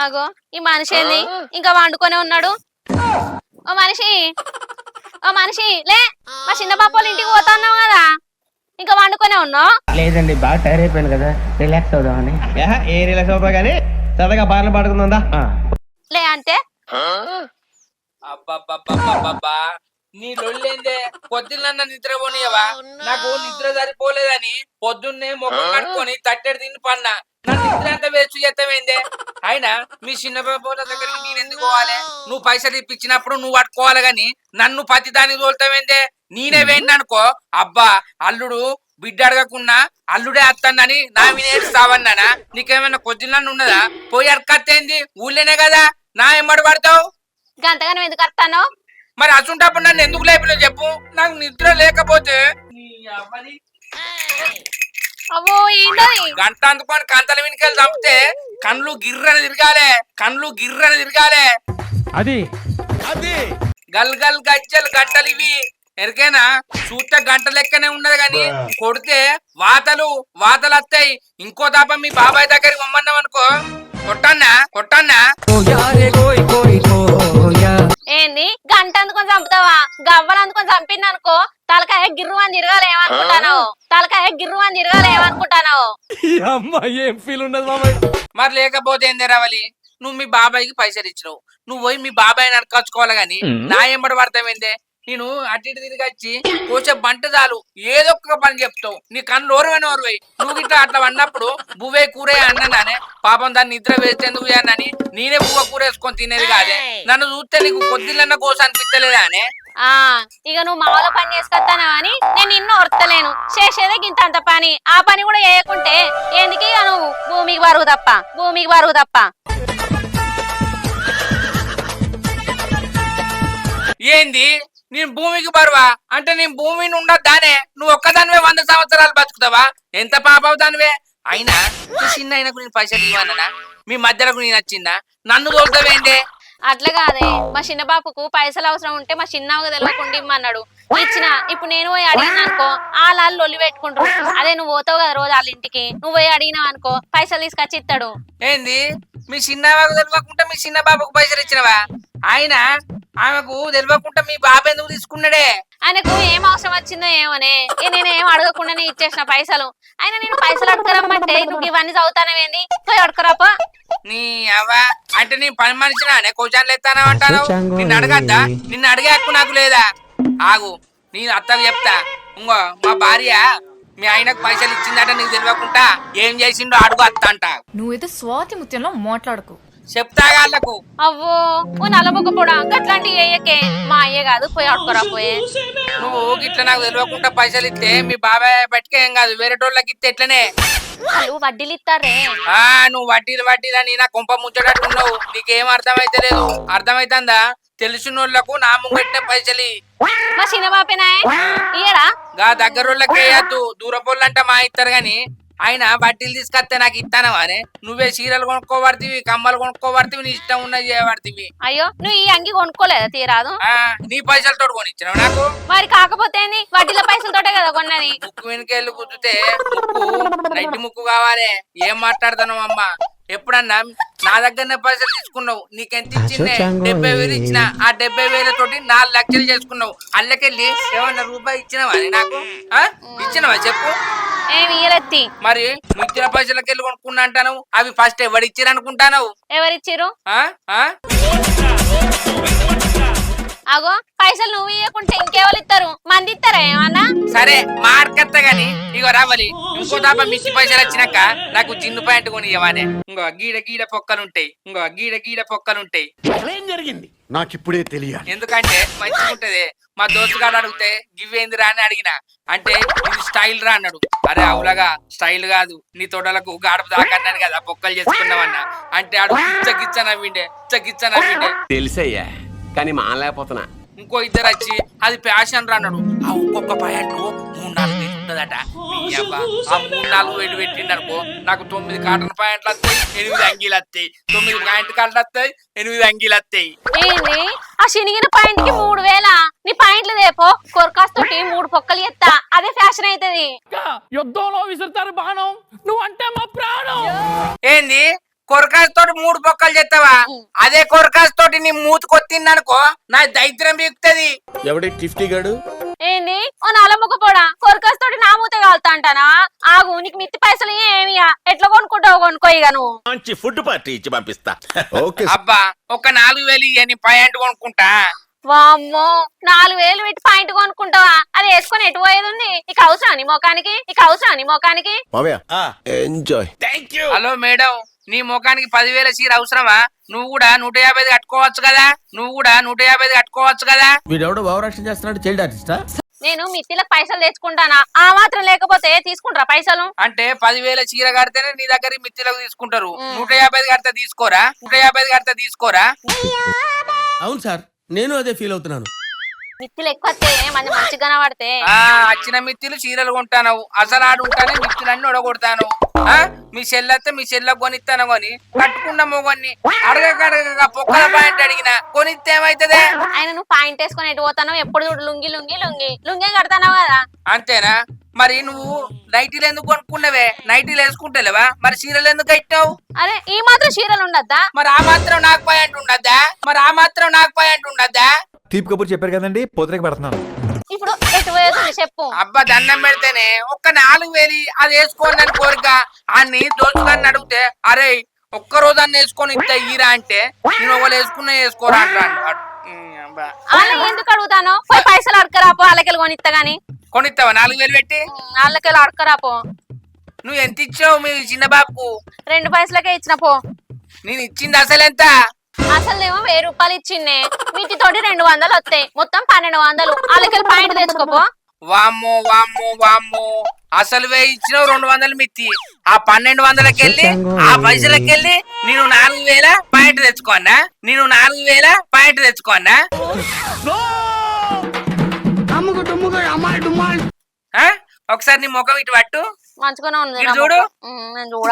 ఆగో ఈ మనిషి ఏంది ఇంకా వండుకొనే ఉన్నాడు. ఓ మనిషి, ఓ మనిషి లే, మా చిన్న పాప వాళ్ళ ఇంటికి పోతా అన్నావు కదా, ఇంకా వండుకొనే ఉన్నావు? లేదండి, బాగా టైర్ అయిపోయాను కదా, రిలాక్స్ అవుదామని. ఏ రిలాక్స్ అవుతావు కానీ సరదాగా బార్లు పడుకుందా లే అంటే అబ్బబ్బబ్బబ్బబ్బా నీ లొల్లేందే పొద్దున్న నిద్ర పోనీయవా? నాకు నిద్ర సరిపోలేదని పొద్దున్నే ముఖం కట్టుకొని తట్టెడు తిని పన్నా. నా నిద్ర అంతా వేస్ట్ చేస్తావేందే? అయినా మీ చిన్న బాబుల దగ్గరికి నేను ఎందుకు పోవాలి? నువ్వు పైసలు ఇప్పించినప్పుడు నువ్వు పట్టుకోవాలి గాని నన్ను పత్తి దానికి తోలుతావేందే? నేనే వేయండి అనుకో, అబ్బా అల్లుడు బిడ్డ అడగకున్నా అల్లుడే అత్తందని నా మీద ఏడుస్తావన్నానా? నీకేమైనా కొద్దిలన్న ఉన్నదా? పోయి అడకత్తేంది? ఊళ్ళోనే కదా, నా ఎమ్మడి పడతావు? గంతగానం ఎందుకు అత్తానో? మరి అసుంటప్పుడు నన్ను ఎందుకు లేపినా చెప్పు? నాకు నిద్ర లేకపోతే అవ్వో ఏంటది? గంట అందుకొని కంతల వెనుకలు చంపితే కళ్ళు గిర్రని తిరగాలే, కళ్ళు గిర్రని తిరగాలే. అది అది గల్ గల్ గజ్జలు గంటలు ఇవి ఎరికేనా? చూస్తే గంట లెక్కనే ఉన్నది గాని కొడితే వాతలు వాతలు వస్తాయి. ఇంకో దాప మీ బాబాయ్ దగ్గరికి పొమ్మన్నాం అనుకో, కొట్టన్నా కొట్టన్నా. ఏంది గంట అందుకొని చంపుతావా? గవ్వలు అందుకొని చంపింది అనుకో, తలకాయ గిర్రు అని తిరగాలి ఏమనుకుంటానావు? తలకాయ గిర్రు అని తిరగాలి ఏమనుకుంటానావు? మరి లేకపోతే ఏంది రావాలి? నువ్వు మీ బాబాయ్కి పైసలు ఇచ్చినావు, నువ్వు పోయి మీ బాబాయ్ అడకచ్చుకోవాలి గాని నా ఎంబడి పడతావేందే? నేను అటు ఇటు తిరిగి వచ్చి కోసే బంట చాలు ఏదో ఒక పని చెప్తావు. నీ కళ్ళు ఓరవని ఓరవై. నువ్వు ఇట్లా అట్లా అన్నప్పుడు బువ్వే కూరే అన్నానే, పాపం దాన్ని నిద్ర వేసేందుకు అని నేనే బువ్వ కూర వేసుకొని తినేది కాదే. నన్ను చూస్తే నీకు కొద్దిలన్న కోస అనిపించలేదా అనే? ఆ ఇక నువ్వు మామూలు పని చేసుకొస్తానా అని నేను నిన్ను ఒర్తలేను. చేసేదే గింత అంత పని, ఆ పని కూడా చేయకుంటే ఎందుకు ఇక నువ్వు భూమికి బరువు తప్ప, భూమికి బరువు తప్ప. ఏంది నేను భూమికి బరువా? అంటే నేను భూమిని ఉండద్దానే? నువ్వు ఒక్కదానివే 100 సంవత్సరాలు బతుకుతావా? ఎంత పాపవు దానివే? అయినా చిన్న అయినకు నేను పైసలు ఇవ్వనా? మీ మధ్యలకు నేను వచ్చిందా? నన్ను తోలుతావేంటే? అట్లా కాదే, మా చిన్న బాపుకు పైసలు అవసరం ఉంటే మా చిన్నగా తెలియకుండా ఇమ్మన్నాడు, ఇచ్చిన. ఇప్పుడు నేను పోయి అడిగిన అనుకో, వాళ్ళు లొల్లి పెట్టుకుంటారు. అదే నువ్వు పోతావు కదా రోజు వాళ్ళ ఇంటికి, నువ్వు పోయి అడిగినావు అనుకో పైసలు తీసుకొచ్చి ఇస్తాడు. ఏంది మీ చిన్నబాబు తెలియకుండా మీ చిన్న బాబుకు పైసలు ఇచ్చినవా? ఆయన ఆమెకు తెలియకుండా మీ బాబు ఎందుకు తీసుకున్నాడే? ఆయనకు ఏం అవసరం వచ్చిందో ఏమోనే, నేను ఏం అడగకుండానే ఇచ్చేసిన పైసలు. అయినా నేను పైసలు అడగరమ్మంటే నువ్వు ఇవన్నీ చదువుతానవేంది? పోయి అడకరాపా. నీ అవ్వా అంటే నీ పని మనిషినా క్వశ్చన్లు ఎత్తానంటాను? నిన్ను అడగద్దా? నిన్ను అడిగే హక్కు నాకు లేదా? ఆగు, నేను అత్తకు చెప్తా. ఇంకో మా భార్య మీ ఆయనకు పైసలు ఇచ్చిందట నీకు తెలియకుండా ఏం చేసిండో అడుగు అత్త అంట. నువ్వేదో స్వాతి ముత్యంలో మాట్లాడుకో, చెప్తా వాళ్ళకు. అవ్వో ఓ నల్లబొక్క పొడా గట్లాంటి అయ్యకే మా అయ్యే కాదు, పోయి అడుకోరా పోయే. నువ్వు గిట్ల నాకు తెలియకుండా పైసలు ఇస్తే మీ బాబాయ్ బట్టికే ఏం కాదు, వేరే టోళ్ళకి ఇస్తే ఎట్లనే? వాళ్ళు వడ్డీలు ఇస్తారే. నువ్వు వడ్డీలని నా కొంప ముంచటట్టున్నావు. నీకేం అర్థమైతే లేదు. అర్థమైతుందా? తెలిసిన వాళ్ళకు నా ముంగట్టే పైసలు. మా చిన్న బాపేనా ఇయ్యడా? గా దగ్గర వాళ్ళకి వేయద్దు, దూరపోళ్ళంటే మా ఇస్తారు గాని. ఆయన వడ్డీలు తీసుకొస్తే నాకు ఇస్తానవా అనే? నువ్వే చీరలు కొనుక్కోబడితివి, కమ్మలు కొనుక్కోబడితివి, నీ ఇష్టం ఉన్నది చేయబడితివి. అయ్యో నువ్వు ఈ అంగి కొనుక్కోలేదా? తీరాదు. నీ పైసలతో కొనిచ్చినావు నాకు. మరి కాకపోతే వడ్డీల పైసలతోటే కదా కొన్నది. ముక్కు వెనుకెళ్ళి గుద్దుతే ముక్కు నైట్ ముక్కు కావాలి. ఏం మాట్లాడతాను అమ్మా? ఎప్పుడన్నా నా దగ్గరనే పైసలు తీసుకున్నావు, నీకెంత ఇచ్చిందే? 70,000 ఇచ్చిన. ఆ 70,000 తోటి 4 లక్షలు చేసుకున్నావు. అల్లకెళ్ళి ఏమన్నా రూపాయి ఇచ్చినవా నాకు? ఇచ్చినవా చెప్పు? ఏమి ఇయ్యలెత్తి. మరి ఇచ్చిన పైసలకి వెళ్ళి కొనుక్కున్నా అంటాను. అవి ఫస్ట్ ఎవరిచ్చారు అనుకుంటాను? ఎవరిచ్చిరు? అగో పైసలు నువ్వు ఇవ్వకుంటే ఇంకెవరు ఇస్తారు? మంది ఇస్తారా ఏమన్నా? సరే మార్కెత్త గాని ఇగో రావాలి. ఇంకో దాప మిచ్చి పైసలు వచ్చినాక నాకు జిన్ను ప్యాంట్ కొని ఇవ్వనే. ఇంకో గీడ గీడ పొక్కలుంటాయి, ఇంకో గీడ గీడ పొక్కలుంటాయి. ఏం జరిగింది నాకు ఇప్పుడే తెలియాలి. ఎందుకంటే మంచిగా ఉంటది. మా దోస్తుగాడు అడిగితే గివ్వేందిరా అని అడిగిన, అంటే ఇది స్టైల్ రా అన్నాడు. అరే అవులగా స్టైల్ కాదు, నీ తోటలకు గాడప దాకన్నాను కదా పొక్కలు చేసుకున్నావన్నా. అంటే ఆడు గిచ్చ నవ్విండే, గిచ్చ నవ్విండే. తెలిసయ్యా కానీ మానలేకపోతున్నా. ఇంకో ఇద్దరు వచ్చి అది ప్యాషన్ రా అన్నాడు. ఆ ఒక్కొక్క ప్యాంటు 3-4 వేలు ఉంటదట. ఆ 3-4 వేలు పెట్టిండు అనుకో, నాకు 9 కాటన్ ప్యాంట్లు వస్తాయి, 8 అంగీలు వస్తాయి. 9 ప్యాంట్ కాళ్ళు వస్తాయి, 8 అంగీలు వస్తాయి. ఏంది ఆ శనిగిన పాయింట్ కి 3,000? నీ పాయింట్లు దేపో, కొరకాస్తోటి 3 పొక్కలు ఎత్తా, అదే ఫ్యాషన్ అవుతుంది. యుద్ధంలో విసురుతారు బాణం, నువ్వు అంటే మా ప్రాణం. ఏంది కొరకాస్ తోటి 3 బొక్కలు చేస్తావా? అదే కొరకాస్ తోటి నీ మూతి కొత్తిందనుకో నా దైత్రం బిగుతుంది. ఎవడి టిఫ్టీ గడు? ఏంది ఓ నలముకపోడా కొరకస్ తోటి నా మూత కాలుతా అంటానా? ఆగు, నీకు మిత్తి పైసలు ఏమియా, ఎట్లా కొనుక్కుంటావు కొనుక్కో ఇక నువ్వు. మంచి ఫుడ్ పార్టీ ఇచ్చి పంపిస్తా. ఓకే అబ్బా ఒక 4,000 ఇయ్యని పాయింట్ కొనుక్కుంటా. వామ్మో 4,000 పెట్టి పాయింట్ కొనుక్కుంటావా? అది వేసుకొని ఎటు పోయేది ఉంది? నీకు అవసరం నీ ముఖానికి, నీకు అవసరం నీ ముఖానికి. మామయ్య enjoy. Thank you. Hello madam, నీ ముఖానికి 10,000 చీర అవసరమా? నువ్వు కూడా 150 కట్టుకోవచ్చు కదా, నువ్వు కూడా 150 కట్టుకోవచ్చు కదా. వీడెవడో భావరక్షణ చేస్తున్నాడు, చైల్డ్ ఆర్టిస్టా? నేను మిత్తిలకు పైసలు తెచ్చుకుంటానా? ఆ మాత్రం లేకపోతే తీసుకుంటారా పైసలు? అంటే 10,000 చీర కడితేనే నీ దగ్గర మిత్తిలకు తీసుకుంటారు. 150 కడితే తీసుకోరా? 150 కడితే తీసుకోరా? అవును సార్, నేను అదే ఫీల్ అవుతున్నాను. మిత్తిలు ఎక్కువ వస్తే మంచి మంచిగా కనబడితే. వచ్చిన మిత్తిలు చీరలు కొంటాను, అసలు ఆడుంటానే మిత్తులన్నీ ఒడగొడతాను. మీ చెల్లెత్తే మీ చెల్లె కొనిస్తాను కొని కట్టుకున్న మొగన్ని అడగక పొక్కల పాయింట్ అడిగిన కొనిస్తే ఏమైతుంది? ఆయన నువ్వు పాయింట్ వేసుకొని ఎటు పోతానో ఎప్పుడు చూడు లుంగి లుంగి లుంగి లుంగే కడతానావు కదా. అంతేనా? మరి నువ్వు నైటీలు ఎందుకు కొనుక్కున్నావే? నైటీలు వేసుకుంటలేవా? మరి చీరలు ఎందుకు కట్టావు? అరే ఈ మాత్రం చీరలు ఉండద్దా? మరి ఆ మాత్రం నాకు పాయింట్ ఉండద్దా? మరి ఆ మాత్రం నాకు పాయింట్ ఉండద్దా? తీపి కబుర్ చెప్పారు కదండి, పోతరేకి పెడుతున్నాను. ఇప్పుడు ఎటు పోయేది చెప్పు. అబ్బా దండం పెడితేనే ఒక్క 4,000 అది వేసుకోండి అని కోరిక అన్ని దోచుగాన్ని అడిగితే అరే ఒక్క రోజు అన్ని వేసుకొని ఇంత ఈరా అంటే నేను ఒకళ్ళు వేసుకున్నా వేసుకోరా అంటాను. వాళ్ళ ఎందుకు అడుగుతాను? పోయి పైసలు అడకరాపో, వాళ్ళకెళ్ళి కొనిస్తా గాని. కొనిస్తావా 4,000 పెట్టి? వాళ్ళకెళ్ళి అడకరాపో. నువ్వు ఎంత ఇచ్చావు మీ చిన్న బాబుకు? 2 పైసలకే ఇచ్చిన పో. నేను ఇచ్చింది అసలు ఎంత? అసలేమో 1000 రూపాయలు ఇచ్చిండే, వీటితోటి 200 వస్తాయి, మొత్తం 1200. వాళ్ళకెళ్ళి పాయింట్ తెచ్చుకోపో. వామ్మో వామ్మో వామ్మో, అసలు ఇచ్చినావు 200 మిత్తి. ఆ 1200కెళ్ళి ఆ పైసలకెళ్ళి నేను 4,000 పాయింట్ తెచ్చుకోన్నా, నేను 4,000 పాయింట్ తెచ్చుకోన్నా. ఒకసారి నీ ముఖం ఇటు పట్టు, మంచిగానే ఉంది ఇటు చూడు. నేను చూడ.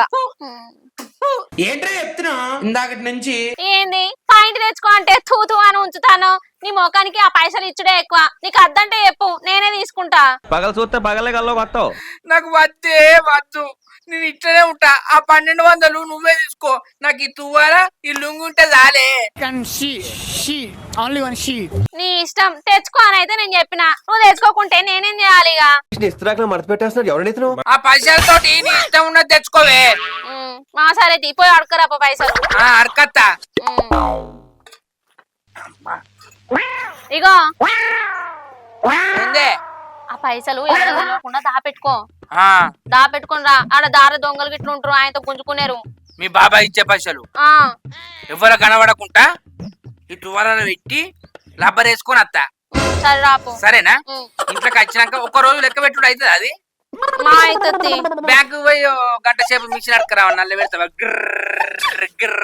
ఏంట్రా చెప్తున్నా ఇందాకటి నుంచి? ఏంది పాయింట్ తెచ్చుకో అంటే తూతూ అని ఉంచుతాను? నీ ముఖానికి ఆ పైసలు ఇచ్చుడే ఎక్కువ. నీకు అద్దంటే చెప్పు, నేనే తీసుకుంటా. పగల చూస్తే పగలే కల్లో కొత్తావు. నాకు వద్దే వద్దు, నేను ఇట్లనే ఉంటా. ఆ 1200 నువ్వే తీసుకో, నాకు ఈ తువ్వాలా ఈ లుంగుంటే చాలే. నీ ఇష్టం, తెచ్చుకో అని అయితే నేను చెప్పిన. నువ్వు తెచ్చుకోకుంటే నేనేం చేయాలి ఇక? ఇస్త్రాకులో మడత పెట్టేస్తున్నాడు, ఎవరైతే ఆ పైసలతోటి నీ ఇష్టం ఉన్నది తెచ్చుకోవే. మా సరే పోయి అడకరాపో పైసలు. అరకత్తా. ఇగో ఏందే? ఆ పైసలు ఎవరు తెలియకుండా దాపెట్టుకో. ఆ, దాపెట్టుకుని రా. ఆడ దార దొంగలు గిట్లు ఉంటారు, ఆయనతో గుంజుకునేరు. మీ బాబాయ్ ఇచ్చే పైసలు ఆ ఎవరు కనబడకుండా ఈ తువ్వాలలో పెట్టి రబ్బర్ వేసుకొని వస్తా. సరే రాపో. సరేనా? ఇంట్లోకి వచ్చినాక ఒక్క రోజు లెక్క పెట్టుడు అవుతుంది. అది మా అవుతుంది. బ్యాంకు పోయి గంట సేపు మిషన్ అడకరావు, నల్ల పెడతావా గిర్ర గిర్ర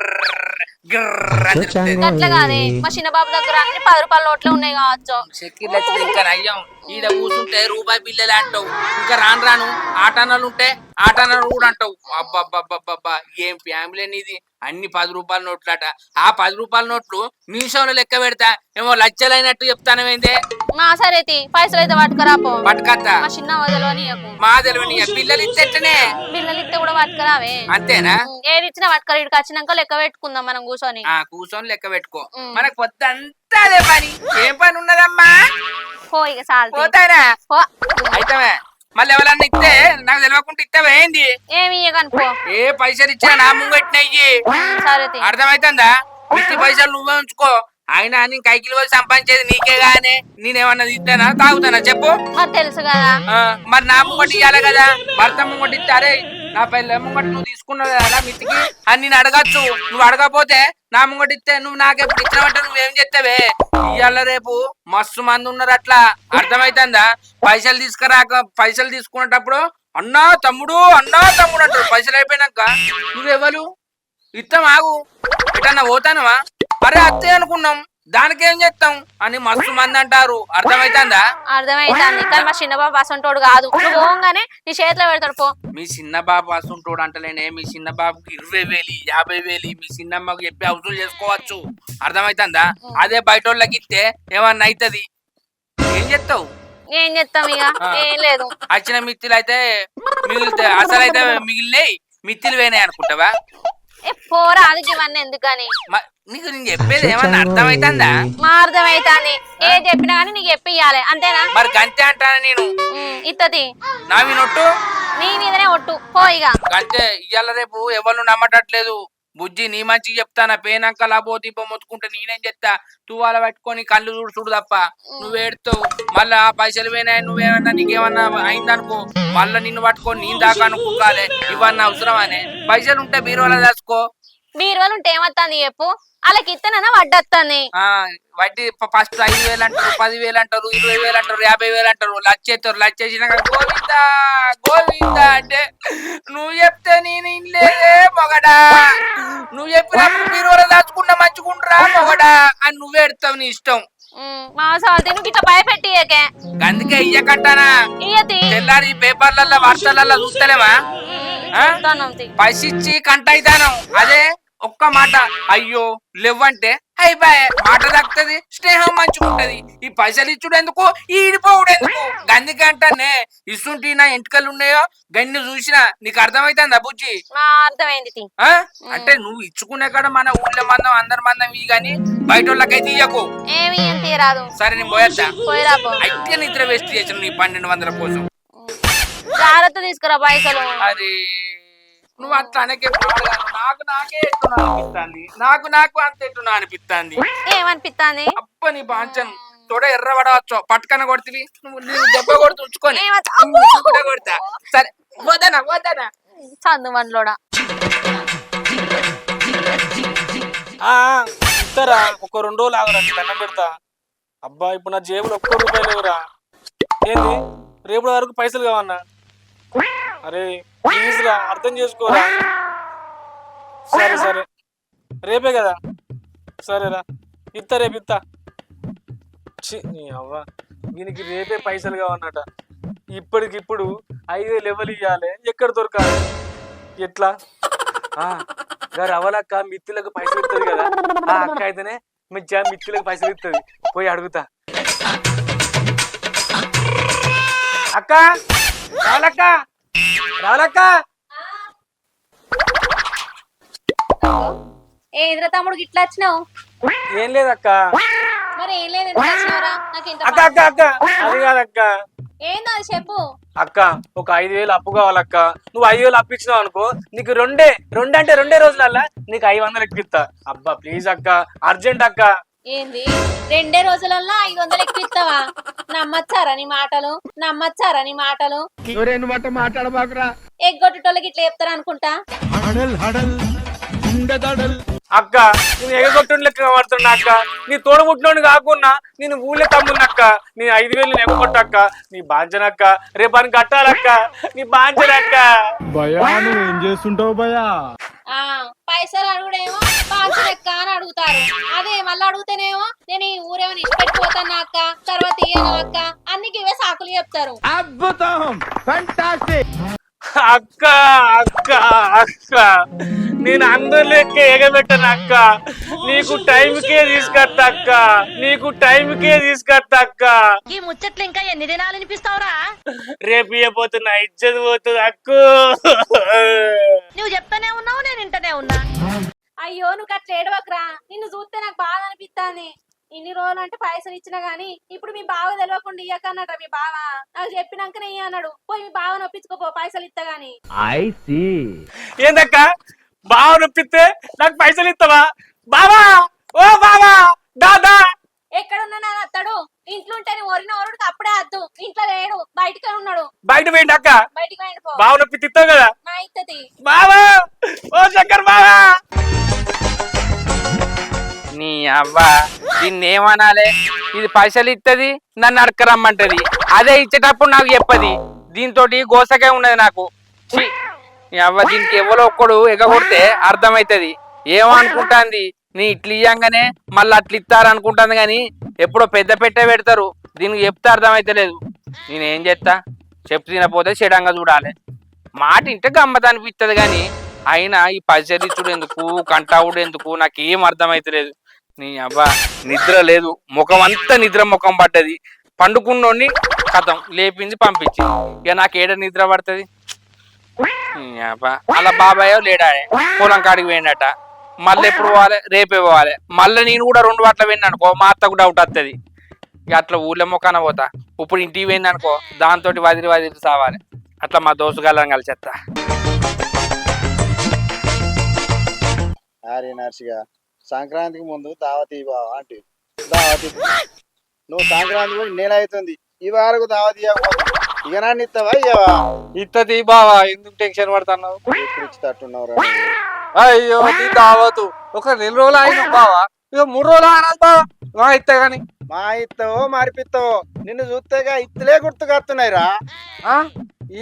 గిర్ర అని తిరుగుతుంది. అట్లా కాదే, మా చిన్న బాబు దగ్గర అన్ని 10 రూపాయల నోట్లే ఉన్నాయి కావచ్చు. సెక్యూర్ వచ్చింది ఇంకా అయ్యాం. ఈడ కూర్చుంటే రూపాయి బిల్లలు అంటావు, ఇంకా రాను రాను ఆటనాలు ఉంటే ఆటనాలు కూడా అంటావు. అబ్బబ్బబ్బబ్బబ్బా ఏం ఫ్యామిలీ అనేది. అన్ని 10 రూపాయల నోట్లట. ఆ 10 రూపాయల నోట్లు నిమిషంలో లెక్క పెడతా ఏమో లచ్చలైనట్టు చెప్తానమేందే. మా సరే పైసలు అయితే పట్టుకరాపో. పట్టుకత్తా. మా చిన్న వదలని మా తెలియని పిల్లలు ఇచ్చేటనే బిల్లలు ఇస్తే కూడా పట్టుకరావే. అంతేనా? ఏది ఇచ్చినా పట్టుకరా. ఇక్కడికి వచ్చినాక లెక్క పెట్టుకుందాం మనం కూర్చొని. కూర్చొని లెక్క పెట్టుకో. మనకు పొద్దంతా అదే పని. ఏం పని ఉన్నదమ్మా? పో ఇక చాలు. పోతారా? పో. అయితే మళ్ళీ ఎవరన్నా ఇస్తే నాకు తెలియకుండా ఇస్తావా ఏంది? ఏమి ఇయ్యకనుకో. ఏ పైసలు ఇచ్చినా నా ముంగట్టినయ్యి. సరే అర్థమైతుందా? మిత్తి పైసలు నువ్వే ఉంచుకో. ఆయన నేను కైకిలు పోయి సంపాదించేది నీకే గానే. నేనేమన్నా ఇస్తానా తాగుతానా చెప్పు? మరి తెలుసు కదా. మరి నా ముంగటి ఇవ్వాలి కదా. భర్త ముంగటి ఇస్తారే, నా పిల్ల ముంగటి నువ్వు తీసుకున్నావు కదా మిత్తికి అని నేను అడగచ్చు. నువ్వు అడగపోతే నా ముంగటి ఇస్తే నువ్వు నాకెప్పుడు ఇచ్చినావంటే నువ్వేం చెప్తావే? ఇవాళ రేపు మస్తు మంది ఉన్నారు అట్లా. అర్థమైతుందా? పైసలు తీసుకునేటప్పుడు అన్నా తమ్ముడు అంటారు. పైసలు అయిపోయినాక నువ్వెవరు ఇస్తాం ఆగు ఎటన్నా పోతానవా? అరే అత్తే అనుకున్నాం, దానికేం చేస్తాం అని మస్తు మంది అంటారు. అర్థమైతుందా? అర్థమైతుంది. కానీ మా చిన్న బాబు అసంటోడు కాదు. నువ్వు పోగానే నీ చేతిలో పెడతాడు పో. మీ చిన్న బాబు అసంటోడు అంటలేనే. మీ చిన్న బాబుకి 20,000 50,000 మీ చిన్నమ్మకు చెప్పి అవసరం చేసుకోవచ్చు. అర్థమైతుందా? అదే బయట వాళ్ళకి ఇస్తే ఏమన్నా అవుతుంది. ఏం చేస్తావు? ఏం చేస్తాం ఇక? ఏం లేదు. వచ్చిన మిత్తిలు అయితే మిగిలితే అసలు అయితే మిగిలినాయి, మిత్తిలు పోయినాయి అనుకుంటావా? ఏ పోరా అది ఇవన్నీ ఎందుకు గాని నీకు నేను చెప్పేది ఏమన్నా అర్థమైతుందా? మా అర్థమైతాంది. ఏ చెప్పినా గానీ నీకు చెప్పియాలి అంతేనా? మరి గంతే అంటాను నేను. ఇత్తది నా వినొట్టు నీ మీదనే ఒట్టు పో ఇక. గంతే. ఇవాళ రేపు ఎవరు నమ్మటట్లేదు. బుజ్జి నీ మంచిగా చెప్తానా, పేనాక లాబోతి మొత్తుకుంటే నేనేం చెప్తా, తువాల పట్టుకొని కళ్ళు చూడు చూడు తప్ప నువ్వు ఏడుతావు. మళ్ళా పైసలు పోయినాయి నువ్వేమన్నా నీకేమన్నా అయిందనుకో మళ్ళా నిన్ను పట్టుకొని నేను దాకా అనుకోవాలి. ఇవన్నీ అవసరం అనే పైసలు ఉంటే బీరువాలో దాచుకో. బీరువాలు ఉంటే ఏమత్తాంది చెప్పు, వాళ్ళకి ఇత్తనన్నా వడ్డొత్తాంది. వడ్డీ ఫస్ట్ 5,000 అంటారు, 10,000 అంటారు, 20,000 అంటారు, 50,000 అంటారు, లచ్చేస్తారు. లచ్చేసినాక గోవిందా గోవిందా అంటే నువ్వు చెప్తే నేను ఇన్లేదే మొగడా, నువ్వు చెప్పినప్పుడు బీరువాలో దాచుకున్నా మంచుకుంటారా మొగడా అని నువ్వే ఎడతావు నీ ఇష్టం. మా సార్ నువ్వు ఇట్లా భయపెట్టియకే. అందుకే ఇయ్యకంటానా ఇయ్యతి తెల్లారి పేపర్లలో వార్తలలో చూస్తలేమా పైసిచ్చి కంట అయితాను. అదే ఒక్క మాట అయ్యో లేవంటే అయిపోయే మాట దక్కుతుంది, స్నేహం మంచుకుంటది. ఈ పైసలు ఇచ్చుడు ఎందుకు, ఈడిపోవుడు ఎందుకు? గందుకే అంటానే ఇస్తుంటే నా ఎంటికలు ఉన్నాయో గన్ని చూసినా నీకు అర్థమైతుందా బుజ్జి? అర్థమైంది. అంటే నువ్వు ఇచ్చుకునే కాడ మన ఊళ్ళో మందం అందరి మందం ఇవి గాని బయట వాళ్ళకైతే ఇయ్యకు. ఏమి ఏం తీరాదు. సరే నేను పోయేద్దా? పోయిరా పో. అయితే నిద్ర వేస్ట్ చేసిన నీ 1,200 కోసం. జాగ్రత్త తీసుకురా పైసలు. అరే నువ్వు అట్లా అనకే నాకు నాకే ఎట్టున్నా అనిపిస్తుంది, నాకు అంత ఎట్టున్నా అనిపిస్తుంది. ఏమనిపిస్తుంది? అప్ప నీ బాంచను తోడ ఎర్రబడవచ్చు పట్టుకన కొడుతుంది. నువ్వు దెబ్బ కొడుతూ ఉంచుకొని కొడతా. సరే వదనా చందు మనలోడా ఇస్తారా? ఒక 2 రోజులు ఆగరండి, దండం పెడతా. అబ్బా ఇప్పుడు నా జేబులో ఒక్క రూపాయలు లేవురా. ఏంది రేపు వరకు పైసలు కావన్నా? అరే ప్లీజ్ రా, అర్థం చేసుకోరా. సరే రేపే కదా, సరేరా ఇత్తా, రేపు ఇత్తా. నీ అవ్వ దీనికి రేపే పైసలు కావన్నట. ఇప్పటికిప్పుడు 5,000 లెవెల్ ఇవ్వాలి, ఎక్కడ దొరకాలి? ఎట్లా? గారు అవలక్క మిత్తులకు పైసలు ఇస్తుంది కదా, ఆ అక్క అయితేనే మంచిగా మిత్తులకు పైసలు ఇస్తుంది. పోయి అడుగుతా. అక్క రావాలక్క, ఏ ఇంద్ర తమ్ముడు ఇట్లా వచ్చినావు? ఏం లేదక్క. మరి ఏం లేదు అక్క అది కాదక్క. ఏందో అది చెప్పు. అక్క ఒక 5,000 అప్పు కావాలక్క. నువ్వు 5,000 అప్పు ఇచ్చినావు అనుకో నీకు రెండే అంటే 2 రోజులల్లా నీకు 500 ఎక్కిస్తా. అబ్బా ప్లీజ్ అక్క, అర్జెంట్ అక్క. ఏంది 2 రోజులల్లో 500 ఎక్కిస్తావా? నమ్మచ్చారా నీ మాటలు? మాట్లాడబాకురా. ఎగ్గొట్టేటోళ్ళకి ఇట్లా చెప్తారు అనుకుంటా. అక్క నేను ఎగగొట్టు లెక్క పడుతున్నా అక్క. నీ తోడబుట్టినోడు కాకున్నా నేను ఊళ్ళో తమ్మున్నక్క. నీ 5,000 ఎగగొట్టక్క. నీ బాంచనక్క, రేపని కట్టాలక్క. నీ బాంచనక్క. భయా నువ్వు ఏం చేస్తుంటావు భయా? పైసలు అడుగుడేమో పాల్సు లెక్క అని అడుగుతారు. అదే మళ్ళీ అడుగుతేనేమో నేను ఈ ఊరేమో ఇష్టపెట్టిపోతాను అక్క, తర్వాత ఇయ్యను అక్క, అన్నికి ఇవే సాకులు చెప్తారు. అద్భుతం, ఫంటాస్టిక్. అక్క నేను అందరి లెక్క ఎగబెట్టను అక్క. నీకు టైంకే తీసుకొస్తా అక్క. ఈ ముచ్చట్లు ఇంకా ఎన్ని దినాలు వినిపిస్తావురా? రేపు ఇయ్యపోతున్నా ఇజ్జత్ పోతుంది అక్కు. నువ్వు చెప్తానే ఉన్నావు, నేను ఇంటనే ఉన్నా. అయ్యో నువ్వు అట్లా ఏడవకరా, నిన్ను చూస్తే నాకు బాధ అనిపిస్తాంది. ఇన్ని రోజులు అంటే పైసలు ఇచ్చినా గానీ ఇప్పుడు మీ బావ తెలియకుండా ఇయ్యకన్నట. మీ బావ నాకు చెప్పినాకనే ఇయ్య అన్నాడు. పోయి మీ బావ నొప్పించుకోపో, పైసలు ఇస్తా గానీ. ఏందక్క బావ నొప్పిస్తే నాకు పైసలు ఇస్తావా? బావా ఓ బావా దాదా ఎక్కడున్నా అత్తాడు? ఇంట్లో ఉంటే ఒరిన ఒరుడికి అప్పుడే అద్దు. ఇంట్లో లేడు, బయటకే ఉన్నాడు. బయట పోయింది అక్క. బయటికి పోయిండు పో. బావ నొప్పి తిస్తావు కదా? నా ఇత్తది బావా ఓ శంకర్ బావా. నీ అవ్వ దీన్ని ఏమనాలే? ఇది పైసలు ఇస్తుంది, నన్ను అడకరమ్మంటది. అదే ఇచ్చేటప్పుడు నాకు చెప్పది. దీంతో గోసకే ఉన్నది నాకు. నీ అవ్వ దీనికి ఎవరో ఒక్కడు ఎగగొడితే అర్థమైతుంది. ఏమనుకుంటాంది నీ ఇట్లు ఇయ్యంగానే మళ్ళీ అట్లు ఇస్తారనుకుంటుంది కానీ ఎప్పుడో పెద్ద పెట్టే పెడతారు. దీనికి చెప్తే అర్థమైతలేదు. నేనేం చేస్తా? చెప్పు తినపోతే చెడంగా చూడాలి. మాట ఇంటే గమ్మత అనిపిస్తుంది కానీ అయినా ఈ పైసలు ఇచ్చుడు ఎందుకు, కంటావుడు ఎందుకు నాకేం అర్థమైతలేదు. నీ అబ్బా నిద్ర లేదు, ముఖం అంతా నిద్ర ముఖం పడ్డది. పండుకున్నోడిని కథం లేపింది పంపించింది. ఇక నాకు ఏడ నిద్ర పడుతుంది? అలా బాబాయ్ లేడాడే పొలం కాడికి పోయిండట. మళ్ళీ ఎప్పుడు పోవాలి? రేపే పోవాలి. మళ్ళీ నేను కూడా 2 వాట్ల పోయినా అనుకో మా అత్తకు డౌట్ వస్తుంది. ఇక అట్లా ఊళ్ళో మొక్కన పోతా. ఇప్పుడు ఇంటికి పోయింది అనుకో దాంతో వదిలి సావాలి. అట్లా మా దోస్తు గల్లని కలిసేస్తా. అరే నర్సిగా సంక్రాంతికి ముందు దావత్ ఇవ్వవా అంటే దావత్ నువ్వు సంక్రాంతి కూడా నెల అవుతుంది ఈ వారకు దావత్ ఇవ్వకపోతే ఇక నన్ను ఇస్తావా ఇవ్వవా? ఇత్తది బావా, ఎందుకు టెన్షన్ పడుతున్నావు? ఎప్పుడు ఇచ్చేటట్టున్నావురా? అయ్యో నీ దావతు ఒక 2 రోజులు అయినా బావా, ఇక 3 రోజులు అయినా బావా మా ఇత్త గాని. మా ఇస్తావో మరిపిస్తావో నిన్ను చూస్తేగా ఇత్తులే గుర్తుకొస్తున్నాయిరా.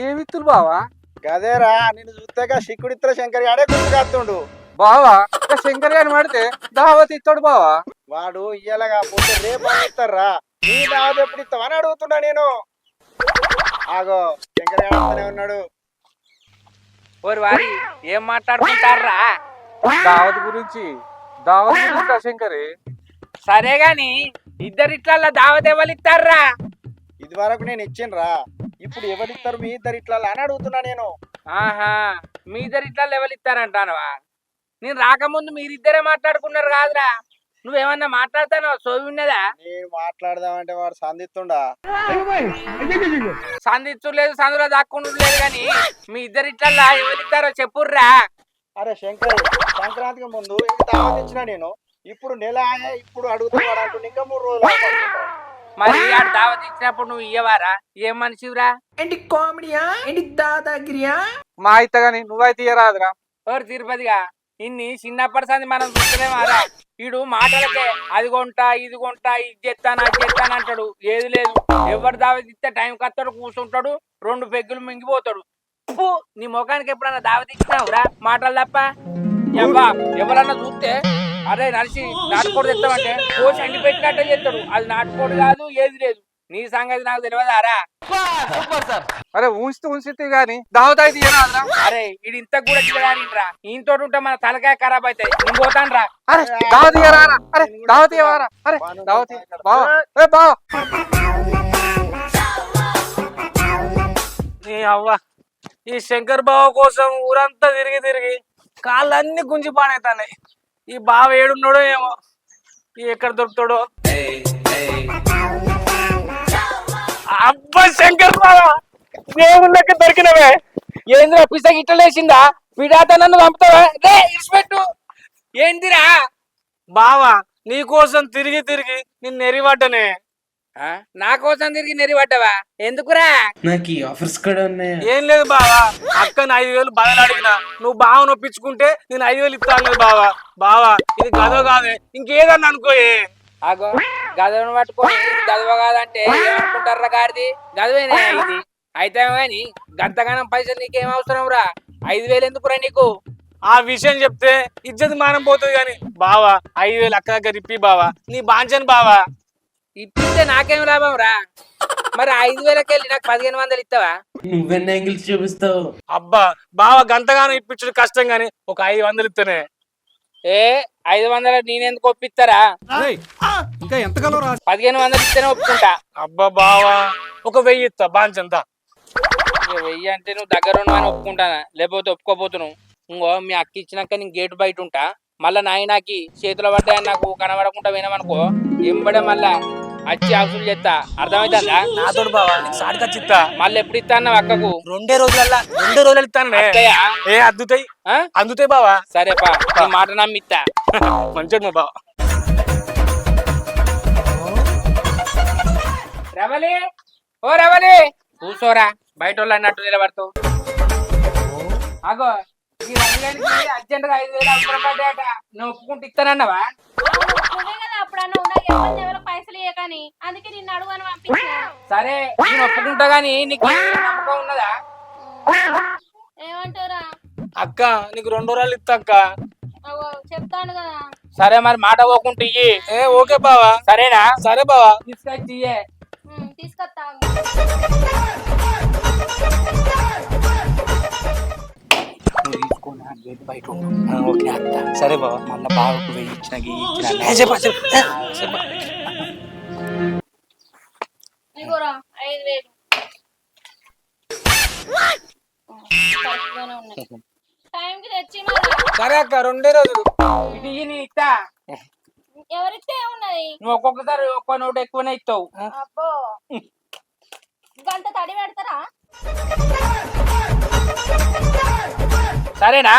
ఏమి ఇత్తులు బావా? గదేరా నిన్ను చూస్తేగా శిక్కుడిత్తుల శంకర్ గాడే గుర్తుకొస్తుండు. బావా శంకర్ గారిని పడితే దావత్ ఇస్తాడు బావా. వాడు ఇయ్యాల కాకపోతే రేపు అని ఇస్తారా? నీ దావత్ ఎప్పుడు ఇస్తావా అని అడుగుతున్నా నేను. ఆగో శంకర్ గారు వస్తూనే ఉన్నాడు. ఓరి వారి ఏం మాట్లాడుకుంటారా? దావత్ గురించి శంకరే. సరే గాని ఇద్దరు ఇట్లా దావత్ ఎవరు ఇస్తారా? ఇది వరకు నేను ఇచ్చిండ్రా, ఇప్పుడు ఎవరిస్తారు మీ ఇద్దరు ఇట్లా అని అడుగుతున్నా నేను. ఆహా, మీ ఇద్దరు ఇట్లా ఎవరు ఇస్తారంటానవా? నేను రాకముందు మీరిద్దరే మాట్లాడుకున్నారు కాదురా. నువ్వేమన్నా మాట్లాడతానో సోవి ఉన్నదా? నేను మాట్లాడదామంటే వాడు సందిస్తుండా. సంధించు లేదు, సందులో దాక్కుండు లేదు గాని మీ ఇద్దరు ఇట్లా ఎవరు ఇస్తారో చెప్పుర్రా. అరే శంకర్, సంక్రాంతికి ముందు ఇంత దావత్ ఇచ్చిన నేను, ఇప్పుడు నెల ఆయా ఇప్పుడు అడుగుతున్నాడు అంటూ ఇంకా 3 రోజులు అవుతుంది. మరి ఆడు దావత్ ఇచ్చినప్పుడు నువ్వు ఇయ్యవారా? ఏం మనిషిరా? మా ఇత్త గాని నువ్వైతే ఇయ్యరాదురా. ఓరు తిరుపతిగా ఇన్ని చిన్నప్పటి సంది మనం చూస్తలేమారా? వీడు మాటలకే అది కొంటా ఇది కొంటా ఇది చేస్తాను అది చేస్తాను అంటాడు. ఏది లేదు, ఎవరు దావత్ ఇస్తే టైం కత్తాడు, కూర్చుంటాడు, 2 పెగ్గులు మింగిపోతాడు. నీ ముఖానికి ఎప్పుడన్నా దావత్ ఇచ్చినావురా? మాటలు తప్ప. ఎవరన్నా చూస్తే అరే నడిచి నాటుకోడు తెస్తామంటే కోసి అండి పెట్టినట్టే చేస్తాడు. అది నాటుకోడు కాదు, ఏది లేదు. నీ సంగతి నాకు తెలియదారా? అరే ఉంచితే గాని దావత్ అయితే ఇయ్యరాదురా. అరే ఇది ఇంత కూడా చిల్లరానిరా. ఈయనతో ఉంటే మన తలకాయ ఖరాబ్ అవుతాయి. నేను పోతాను రా. అరే దావత్ ఇయ్యరారా? అరే దావత్ ఇవ్వరా? అరే దావత్ బావా, ఏ బావా. నీ అవ్వ ఈ శంకర్ బావ కోసం ఊరంతా తిరిగి కాళ్ళన్నీ గుంజి పాడైతున్నాయి. ఈ బావ ఏడున్నాడో ఏమో, ఎక్కడ దొరుకుతాడో. అబ్బా శంకర్ బావ దేవుళ్ళకి దొరికినవే. ఏందిరా పిస గిట్టలేసిందా? విడాత నన్ను పంపుతావా? ఇడిచిపెట్టు. ఏందిరా బావా నీ కోసం తిరిగి నిన్ను ఎరివడ్డనే. నా కోసం తిరిగి నెరిపడ్డావా? ఎందుకురా? నాకు ఆఫర్స్ కూడా ఉన్నాయి. ఏం లేదు బావా, అక్కని 5,000 బదులు అడిగినా, నువ్వు బావను ఒప్పించుకుంటే నేను 5,000 ఇస్తాను బావా. బావా ఇది గదో కాదే ఇంకేదన్నా అనుకోయే. అగో గదవను పట్టుకొని గదవ కాదంటే ఏమనుకుంటారా? గారిది గదవేనే ఇది అయితే గాని గంతగానం పైసలు నీకేం అవసరం రా? 5,000 ఎందుకురా నీకు? ఆ విషయం చెప్తే ఇజ్జత్ మానం పోతుంది గాని బావా 5,000 అక్క దగ్గర ఇప్పి బావా, నీ బాంచను బావా. ఇప్పిస్తే నాకేం లాభం రా? మరి 5,000కి వెళ్ళి నాకు 1,500 ఇస్తావా? నువ్వెన్ని యాంగిల్స్ చూపిస్తావు? అబ్బా బావా గంతగానం ఇప్పించడం కష్టం గాని ఒక 500 ఇస్తేనే. 500 నేనెందుకు ఒప్పిస్తారా? ఇంకా ఎంతకాలం రా? 1,500 ఇస్తేనే ఒప్పుకుంటా. అబ్బా బావా ఒక 1000 ఇస్తా బాంచంతా. 1000 అంటే నువ్వు దగ్గర ఉన్నావని ఒప్పుకుంటానా? లేకపోతే ఒప్పుకోపోతున్నావు. ఇంకో మీ అక్క ఇచ్చినాక నేను గేటు బయట ఉంటా. మళ్ళా నాయనకి చేతులు పడ్డాయని నాకు కనబడకుండా వినమనుకో ఎంబడే మళ్ళా వచ్చి ఆఫీసులు చేస్తా. అర్థమవుతుందా? నాతోడు బావా నీకు సాడికి వచ్చి ఇస్తా. మళ్ళీ ఎప్పుడు ఇస్తా అన్నావు అక్కకు? 2 రోజులు ఇస్తాను. ఏ అద్దుతాయి అందుతాయి బావా. సరేపా నీ మాట నమ్మిస్తా. మంచిది మా బావ. రవలి ఓ రవలి కూర్చోరా, బయట వాళ్ళు అన్నట్టు నిలబడతావు. అగో ఈ రంగానికి అర్జెంట్ గా 5,000 అవసరం పడ్డాయట. నువ్వు ఒప్పుకుంటే ఇస్తానన్నావా? పైసలు ఇవ్వకని అందుకే నిన్ను అడుగుని పంపించా. సరే నేను ఒప్పుకుంటా గానీ నీకు నమ్మకం ఉన్నదా? ఏమంటారా? అక్క నీకు 2 రోజులు ఇస్తా అక్క. చెప్తాను కదా. సరే మరి మాట పోకుంటే ఇయ్యి. ఓకే బావా. సరేనా? సరే బావా. తీసుకొచ్చి ఇయ్యే. తీసుకొస్తా. బయట ఓకే అత్త. సరే బాబా మళ్ళీ బావకు వెయ్యి ఇచ్చిన ఇగోరా 5,000. టైంకి తెచ్చి మళ్ళా. సరే అక్క 2 రోజులు. ఇటు ఇయ్యి, నేను ఇస్తా. ఎవరిస్తే ఉన్నది నువ్వు ఒక్కొక్కసారి ఒక్క నోటు ఎక్కువనే ఇస్తావు. అబ్బో గంట తడి పెడతారా సరేనా?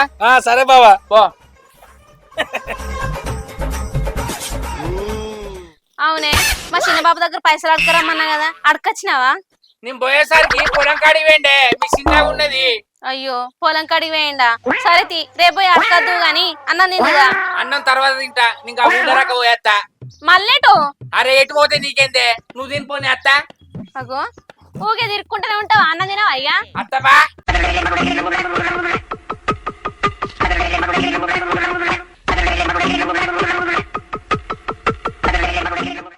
సరే బావా. పో. అవునే మా చిన్న బాబు దగ్గర పైసలు అడకరమ్మన్నా కదా అడకొచ్చినావా నేను పోయేసరికి పొలం కాడికి వేయండి, మీ చిన్నగా ఉన్నది. అయ్యో పొలం కాడికి వేయండా సరే రేపు పోయి అడగద్దు గాని అన్నం తిందుగా అన్నం తర్వాత తింటా, నీకు ఆ ఉండరాక పోయేస్తా. మళ్ళేటో అరే ఎటు పోతే నీకేందే, నువ్వు తినిపోని అత్త. అగో ఊగే తిరుక్కుంటూనే ఉంటావా అన్నం తినవా అయ్యా అత్తబా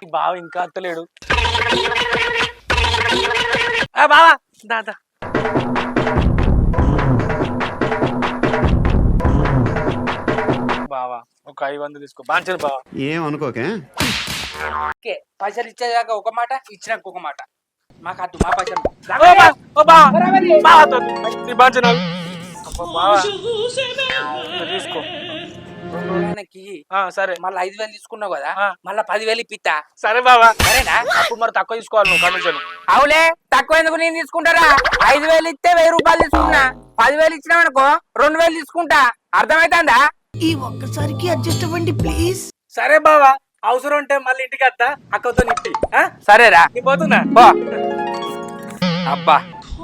ఈ బావ ఇంకా అత్తలేడు. బావా దాదా బావా ఒక 500 తీసుకో. బాంచదు బావా. ఏమనుకోకే. ఓకే, పైసలు ఇచ్చేదాకా ఒక మాట, ఇచ్చినాక ఒక మాట. మాకు అద్దు, మా పైసలు. తీసుకో. రోజులకి సరే మళ్ళీ 5,000 తీసుకున్నావు కదా, మళ్ళీ 10,000 ఇప్పిస్తా. సరే బావా. సరేనా? అప్పుడు మరి తక్కువ తీసుకోవాలి నువ్వు కమిషన్. అవులే, తక్కువ ఎందుకు నేను తీసుకుంటారా? 5,000 ఇస్తే 1,000 రూపాయలు తీసుకున్నా, 10,000 ఇచ్చినావనుకో 2,000 తీసుకుంటా. అర్థమైతుందా? ఈ ఒక్కసారికి అడ్జస్ట్ అవ్వండి ప్లీజ్. సరే బావా, అవసరం ఉంటే మళ్ళీ ఇంటికి వస్తా, అక్కతో నిప్పి. సరేరా, నీ పోతున్నా. పో. అబ్బా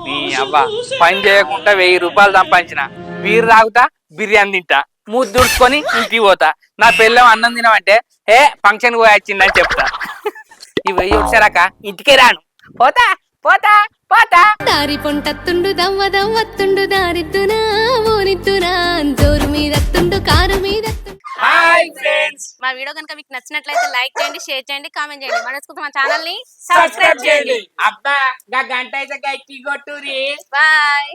నీ అబ్బా, పని చేయకుండా 1,000 రూపాయలు సంపాదించిన. బీర్ తాగుతా, బిర్యానీ తింటా, మూతి దుడుచుకొని ఇంటికి పోతా. నా పిల్లం అన్నం తినమంటే ఫంక్షన్ పోయొచ్చిందని చెప్తా. ఈ 1,000 వచ్చారాక ఇంటికే రాను, పోతా పోతా పోతా. దారి పొంటత్తుండు దవ్వ దవ్వత్తుండు దారిద్దునా ఊరిద్దునా జోరు మీదత్తుండు కారు మీద. హాయ్ ఫ్రెండ్స్, మా వీడియో కనుక మీకు నచ్చినట్లయితే లైక్ చేయండి షేర్ చేయండి కామెంట్ చేయండి మనస్ఫూర్తిగా మా ఛానల్ ని సబ్స్క్రైబ్ చేయండి. అబ్బా గా గంట అయితే గట్టి కొట్టురి. బాయ్.